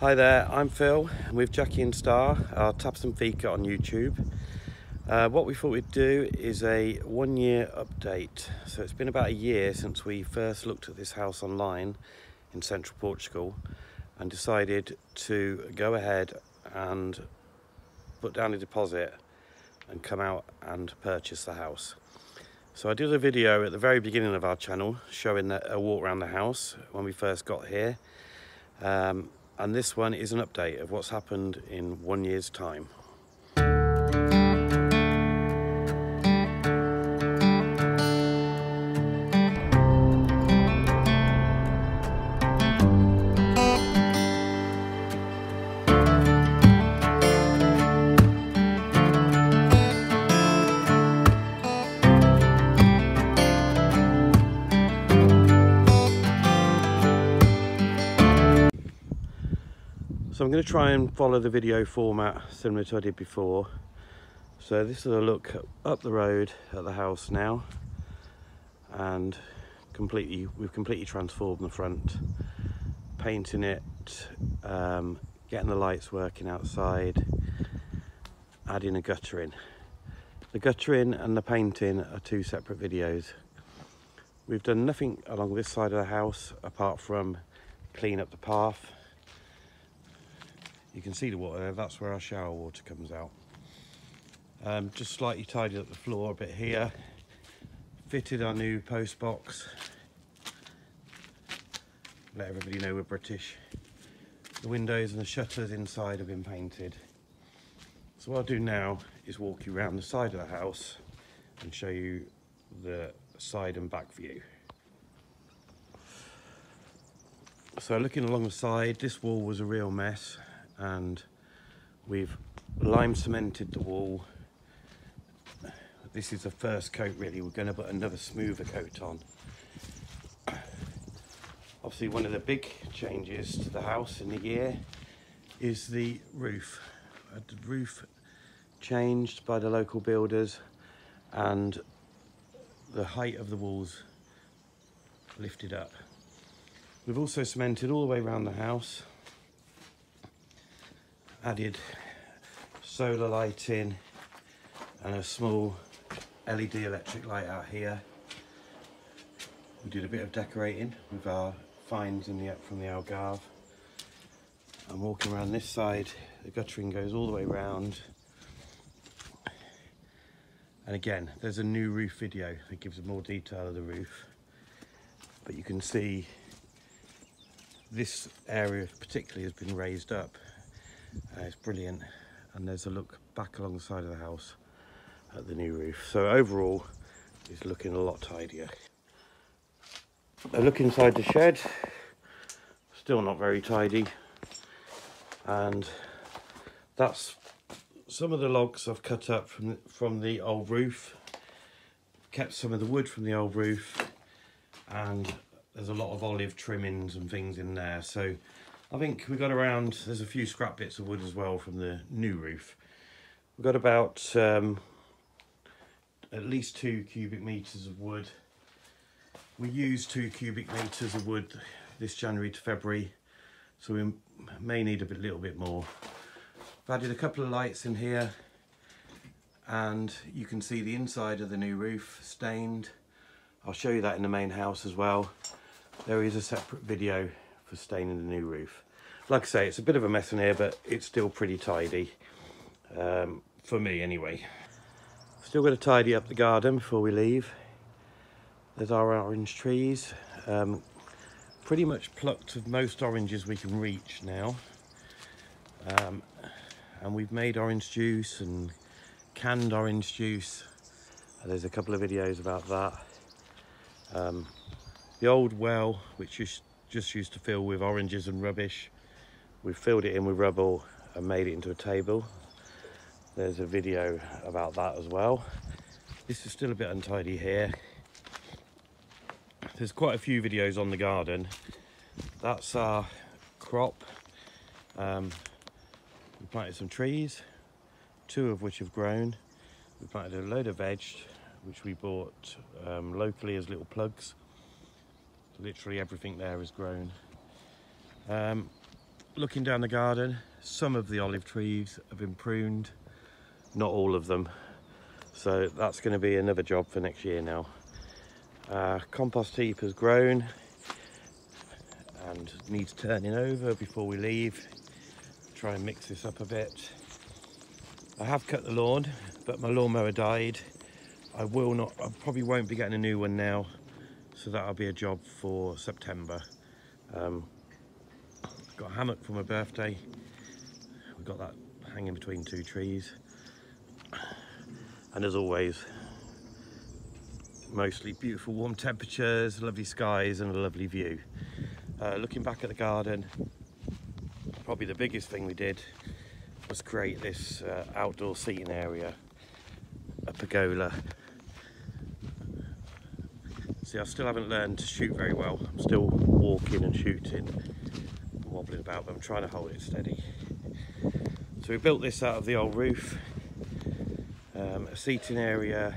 Hi there, I'm Phil. I'm with Jackie and Star, our Taps and Fika on YouTube. What we thought we'd do is a 1 year update. So it's been about a year since we first looked at this house online in Central Portugal and decided to go ahead and put down a deposit and come out and purchase the house. So I did a video at the very beginning of our channel showing a walk around the house when we first got here. And this one is an update of what's happened in 1 year's time. So I'm going to try and follow the video format similar to I did before. So this is a look up the road at the house now, and we've completely transformed the front, painting it, getting the lights working outside, adding a gutter in. The guttering and the painting are two separate videos. We've done nothing along this side of the house apart from clean up the path. You can see the water there, that's where our shower water comes out. Just slightly tidied up the floor a bit here. Fitted our new post box. Let everybody know we're British. The windows and the shutters inside have been painted. So what I'll do now is walk you around the side of the house and show you the side and back view. So looking along the side, this wall was a real mess, and we've lime cemented the wall. This is the first coat really. We're going to put another smoother coat on. Obviously one of the big changes to the house in the year is the roof. The roof changed by the local builders, and the height of the walls lifted up. We've also cemented all the way around the house, added solar lighting and a small LED electric light out here. We did a bit of decorating with our finds from the Algarve. I'm walking around this side, the guttering goes all the way around. And again, there's a new roof video that gives more detail of the roof. But you can see this area particularly has been raised up. It's brilliant, and there's a look back along the side of the house at the new roof. So overall, it's looking a lot tidier. A look inside the shed, still not very tidy, and that's some of the logs I've cut up from the old roof. Kept some of the wood from the old roof, and there's a lot of olive trimmings and things in there. So I think we got around, there's a few scrap bits of wood as well from the new roof. We've got about at least 2 cubic meters of wood. We used 2 cubic meters of wood this January to February, so we may need a little bit more. I've added a couple of lights in here, and you can see the inside of the new roof stained. I'll show you that in the main house as well. There is a separate video for staining the new roof. Like I say, it's a bit of a mess in here, but it's still pretty tidy, for me anyway. Still got to tidy up the garden before we leave. There's our orange trees. Pretty much plucked of most oranges we can reach now. And we've made orange juice and canned orange juice. There's a couple of videos about that. The old well, which is just used to fill with oranges and rubbish, we've filled it in with rubble and made it into a table. There's a video about that as well. This is still a bit untidy here. There's quite a few videos on the garden. That's our crop. We planted some trees, 2 of which have grown. We planted a load of veg, which we bought locally as little plugs. Literally everything there has grown. looking down the garden, some of the olive trees have been pruned, not all of them. So that's going to be another job for next year now. Compost heap has grown and needs turning over before we leave. Try and mix this up a bit. I have cut the lawn, but my lawnmower died. I probably won't be getting a new one now, so that'll be a job for September. Got a hammock for my birthday. We've got that hanging between two trees. And as always, mostly beautiful warm temperatures, lovely skies and a lovely view. Looking back at the garden, probably the biggest thing we did was create this outdoor seating area, a pergola. See, I still haven't learned to shoot very well. I'm still walking and shooting, wobbling about, but I'm trying to hold it steady. So we built this out of the old roof, a seating area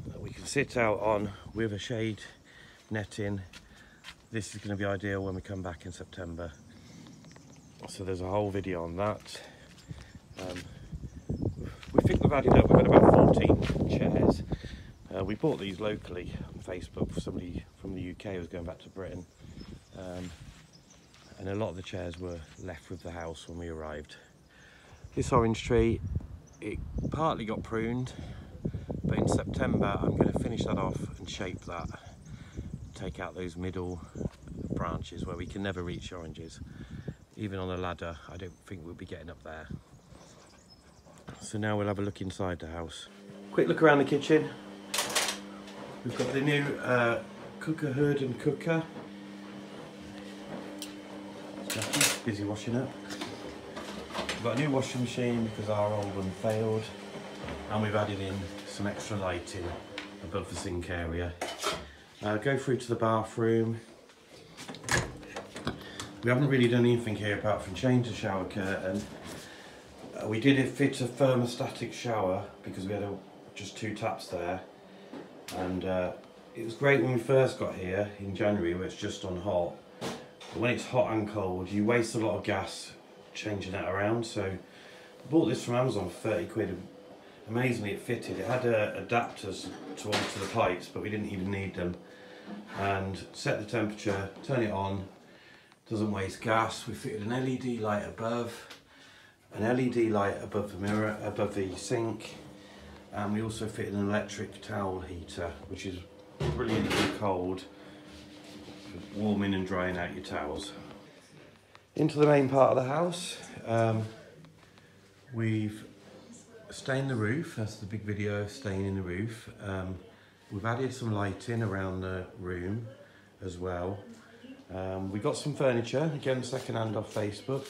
that we can sit out on with a shade netting. This is going to be ideal when we come back in September. So there's a whole video on that. We think we've added up, we've got about 14 chairs. We bought these locally on Facebook for somebody from the UK who was going back to Britain. And a lot of the chairs were left with the house when we arrived. This orange tree, it partly got pruned, but in September I'm going to finish that off and shape that. Take out those middle branches where we can never reach oranges. Even on a ladder, I don't think we'll be getting up there. So now we'll have a look inside the house. Quick look around the kitchen. We've got the new cooker hood and cooker. Jackie's busy washing up. We've got a new washing machine because our old one failed. And we've added in some extra lighting above the sink area. Go through to the bathroom. We haven't really done anything here apart from change the shower curtain. We did fit a thermostatic shower because we had just 2 taps there. And it was great when we first got here in January where it's just on hot. But when it's hot and cold, you waste a lot of gas changing that around. So I bought this from Amazon for 30 quid. Amazingly it fitted. It had adapters to alter the pipes, but we didn't even need them. And set the temperature, turn it on. Doesn't waste gas. We fitted an LED light above, an LED light above the mirror, above the sink, and we also fitted an electric towel heater, which is brilliantly cold, warming and drying out your towels. Into the main part of the house, we've stained the roof. That's the big video of staining the roof. We've added some lighting around the room as well. We got some furniture, again second hand off Facebook.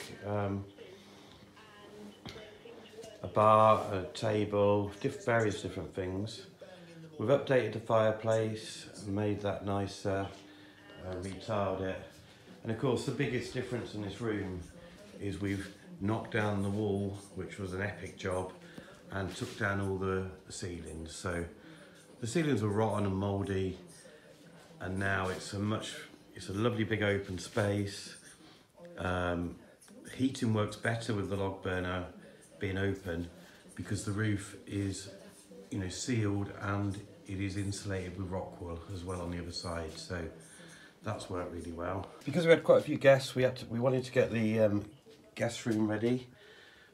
A bar, a table, various different things. We've updated the fireplace, made that nicer, retiled it. And of course the biggest difference in this room is we've knocked down the wall, which was an epic job, and took down all the ceilings. So the ceilings were rotten and mouldy, and now it's a lovely big open space. Heating works better with the log burner being open because the roof is, sealed, and it is insulated with rock wool as well on the other side. So that's worked really well. Because we had quite a few guests, we wanted to get the guest room ready.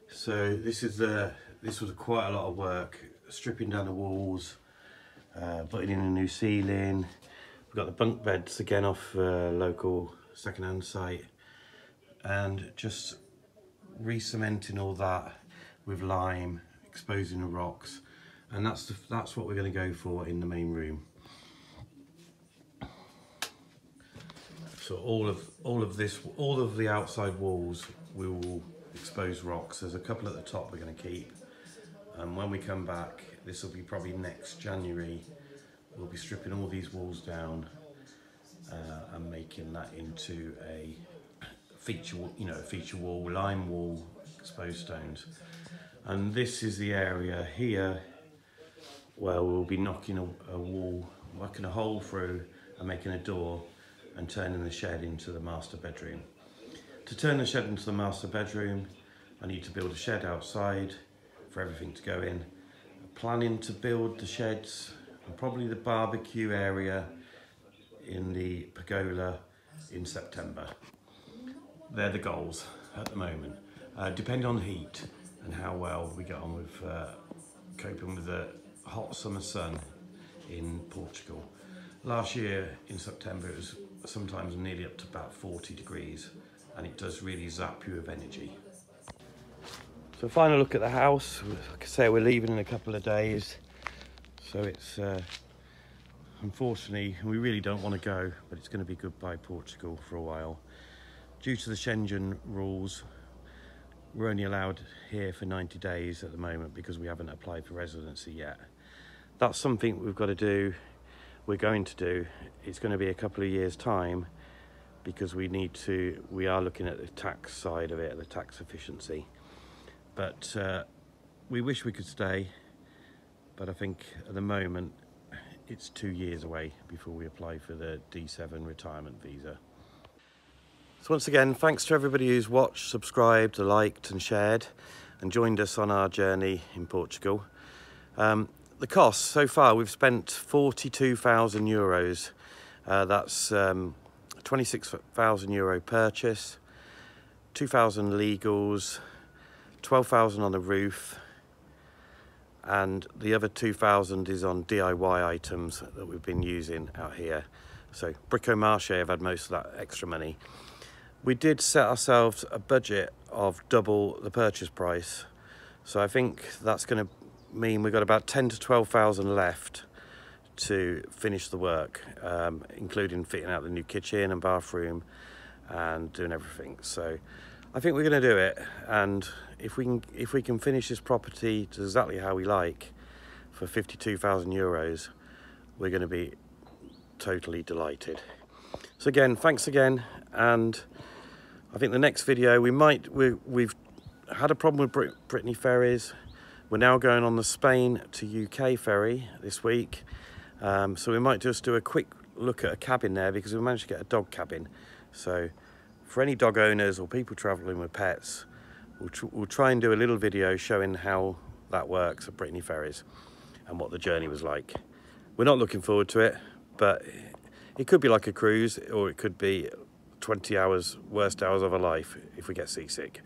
So this was quite a lot of work, stripping down the walls, putting in a new ceiling. We've got the bunk beds again off a local second-hand site, and just re-cementing all that with lime, exposing the rocks, and that's what we're going to go for in the main room. So all of the outside walls we will expose rocks. There's a couple at the top we're going to keep, and when we come back, this will be probably next January, we'll be stripping all these walls down and making that into a feature wall, lime wall, exposed stones. And this is the area here where we'll be knocking a wall, working a hole through and making a door and turning the shed into the master bedroom. To turn the shed into the master bedroom, I need to build a shed outside for everything to go in. I'm planning to build the sheds and probably the barbecue area in the pergola in September. They're the goals at the moment. Depending on heat and how well we get on with coping with the hot summer sun in Portugal. Last year in September it was sometimes nearly up to about 40 degrees and it does really zap you of energy. So final look at the house. Like I say, we're leaving in a couple of days, so it's unfortunately, we really don't want to go, but it's going to be goodbye Portugal for a while. Due to the Schengen rules, we're only allowed here for 90 days at the moment because we haven't applied for residency yet. That's something we've got to do, we're going to do. It's going to be a couple of years' time because we are looking at the tax side of it, the tax efficiency. But we wish we could stay, but I think at the moment it's 2 years away before we apply for the D7 retirement visa. So once again, thanks to everybody who's watched, subscribed, liked and shared and joined us on our journey in Portugal. The costs so far, we've spent 42,000 euros. That's 26,000 euro purchase, 2,000 legals, 12,000 on the roof, and the other 2,000 is on DIY items that we've been using out here. So Brico-Marché have had most of that extra money. We did set ourselves a budget of double the purchase price, so I think that's going to mean we've got about 10 to 12,000 left to finish the work, including fitting out the new kitchen and bathroom and doing everything. So I think we're going to do it, and if we can finish this property to exactly how we like for 52,000 euros, we're going to be totally delighted. So again, thanks again, and I think the next video we've had a problem with Brittany ferries. We're now going on the Spain to UK ferry this week, so we might just do a quick look at a cabin there because we managed to get a dog cabin. So for any dog owners or people travelling with pets, we'll try and do a little video showing how that works at Brittany ferries and what the journey was like. We're not looking forward to it, but it could be like a cruise, or it could be 20 hours, worst hours of our life if we get seasick.